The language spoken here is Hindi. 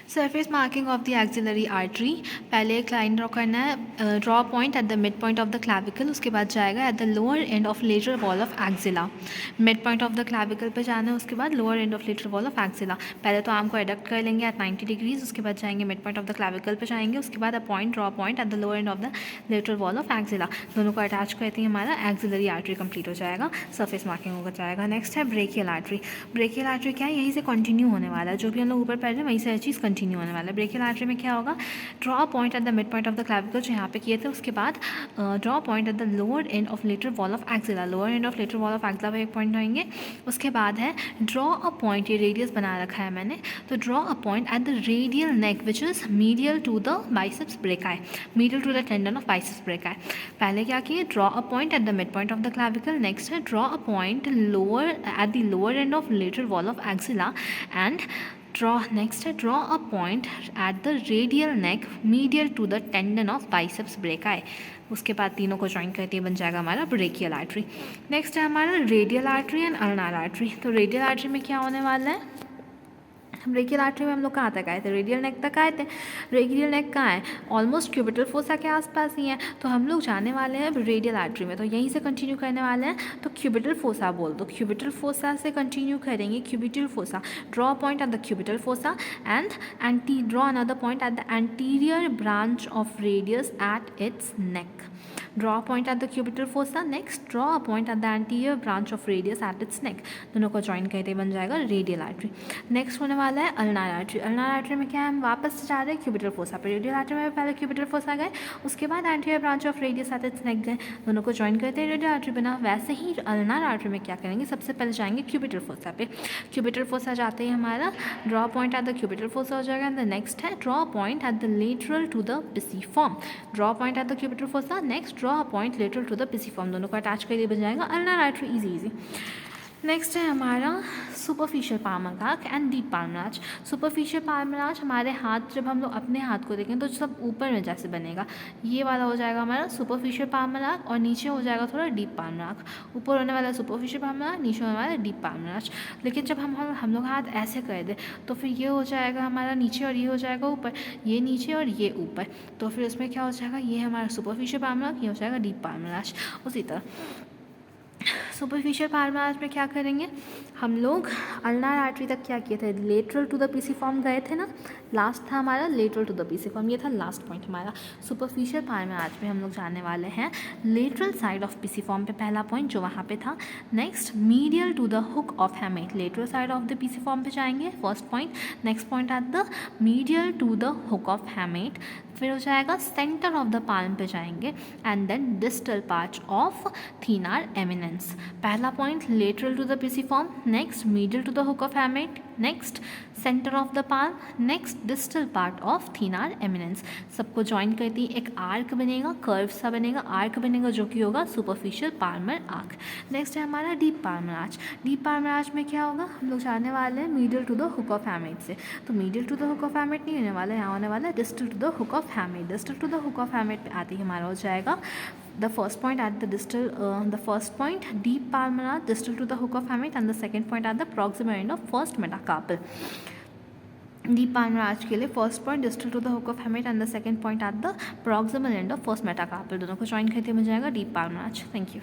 Surface marking of the axillary artery, पहले एक लाइन ड्रॉ करना है, draw point at the mid point of the clavicle, उसके बाद जाएगा eight the lower end of lateral wall of axilla. Mid point of the clavicle पे जाना है, उसके बाद lower end of lateral wall of axilla. पहले तो आर्म को एडक्ट कर लेंगे एट 90 डिग्रीज, उसके बाद जाएंगे mid point of the clavicle पे जाएंगे, उसके बाद a point draw point at the lower end of the lateral wall of axilla. दोनों को अटैच करते ही हमारा एक्सिलरी आर्टरी कंप्लीट हो जाएगा, सरफेस मार्किंग हो जाएगा। नेक्स्ट है ब्रेकियल आर्टरी। ब्रेकियल आर्टरी क्या है, यहीं से कंटिन्यू होने वाला है, जो भी हम लोग ऊपर पढ़ रहे हैं वहीं से हर चीज़ कंटिन्यू होने वाला है। ब्रेकियल आर्टरी में क्या होगा, draw point at the mid point of the clavicle जो यहाँ पे किए थे, उसके बाद draw point at the lower end of lateral wall of axilla. Lower end of lateral wall of axilla पे एक पॉइंट आएंगे। उसके बाद है ड्रॉ अ पॉइंट, ये रेडियस बना रखा है मैंने, तो draw a point at the radial neck which is medial to the biceps brachii, medial to the tendon of biceps brachii. पहले क्या किए, draw a point at the mid point of the clavicle. Next है draw a point lower at the lower end of lateral wall of axilla and next है draw a point at the radial neck medial to the tendon of biceps brachii। उसके बाद तीनों को ज्वाइन करते बन जाएगा हमारा ब्रेकियल आर्टरी। नेक्स्ट है हमारा radial artery and ulnar artery. तो रेडियल आर्टरी में क्या होने वाला है, ब्रेकियल आर्टरी में हम लोग कहाँ तक आए थे, रेडियल नेक तक आए थे। रेडियल नेक कहाँ है, ऑलमोस्ट क्यूबिटल फोसा के आसपास ही है, तो हम लोग जाने वाले हैं रेडियल आर्टरी में, तो यहीं से कंटिन्यू करने वाले हैं। तो क्यूबिटल फोसा बोल दो, क्यूबिटल फोसा से कंटिन्यू करेंगे, cubital fossa. Draw point at the cubital fossa and draw another point at the anterior branch of radius at its neck. Draw point at the cubital fossa, next draw a point at the anterior branch of radius at its neck. दोनों को ज्वाइन करते बन जाएगा रेडियल आर्टरी। नेक्स्ट होने वाला है अल्नार आर्टरी। अल्नार आर्टरी में क्या है, हम वापस जा रहे हैं क्यूबिटल फोसा पे। रेडियल आर्टरी में पहले क्यूबिटल फोसा गए, उसके बाद anterior branch of radius at its neck गए, दोनों को ज्वाइन करते हैं रेडियल आर्टरी बना। वैसे ही अल्नार आर्टरी में क्या करेंगे, सबसे पहले जाएंगे क्यूबिटल फोसा पे। क्यूबिटल फोसा जाते ही हमारा draw point at the cubital fossa हो जाएगा। एंड द नेक्स्ट है draw point at the lateral to the pisiform. Draw point at the cubital fossa, next draw a point lateral to the pisiform. दोनों को अटैच कर दिया बन जाएगा अल्नार आर्टरी, इजी। नेक्स्ट है हमारा superficial Palmer arc and deep palmar arch. Superficial Palmer arch हमारे हाथ, जब हम लोग अपने हाथ को देखें तो सब ऊपर में जैसे बनेगा, ये वाला हो जाएगा हमारा सुपरफिशियल पाल्मर आर्क, और नीचे हो जाएगा थोड़ा डीप पाल्मर आर्क। ऊपर होने वाला सुपरफिशियल पाल्मर आर्क, नीचे होने वाला डीप पाल्मर आर्च। लेकिन जब हम लोग हाथ ऐसे कर दें तो फिर ये हो जाएगा हमारा नीचे और ये हो जाएगा ऊपर, ये नीचे और ये ऊपर, तो फिर उसमें क्या हो जाएगा, ये हमारा सुपरफिशियल पाल्मर आर्क, ये हो जाएगा डीप पाल्मर आर्च। उसी तरह सुपरफिशियल पाल्मर आर्च में क्या करेंगे, हम लोग अल्नार आर्टरी तक क्या किए थे, लेटरल टू द पिसिफॉर्म गए थे ना, लास्ट था हमारा लेटरल टू द पिसिफॉर्म, ये था लास्ट पॉइंट हमारा। सुपरफिशियल पाल्मर आर्च में हम लोग जाने वाले हैं लेटरल साइड ऑफ पिसिफॉर्म पे, पहला पॉइंट जो वहाँ पे था। Next medial to the hook of hamate, lateral side of the pisiform पे जाएंगे, first point. Next point at the medial to the hook of hamate, फिर हो जाएगा सेंटर ऑफ द पाल्म पे जाएंगे, and then distal part of thenar eminence. पहला point lateral to the pisiform, next medial to the hook of hamate, next centre of the palm, next distal part of thenar eminence. सबको ज्वाइन करती ही एक आर्क बनेगा, कर्व सा बनेगा, आर्क बनेगा, जो कि होगा सुपरफिशियल पाल्मर आर्क। नेक्स्ट है हमारा deep palmar arch. Deep palmar arch में क्या होगा, हम लोग जाने वाले हैं medial to the hook of hamate से, तो medial to the hook of hamate नहीं होने वाला, यहाँ होने वाला है distal to the hook of hamate. Distal to the hook of hamate पे आते ही हमारा हो जाएगा the first point at the distal the first point deep palmar arch distal to the hook of hamate, and the second point at the proximal end of first metacarpal। Deep palmar arch के लिए first point distal to the hook of hamate and the second point at the proximal end of first metacarpal, दोनों को ज्वाइन करते मिल जाएगा deep palmar arch. Thank you.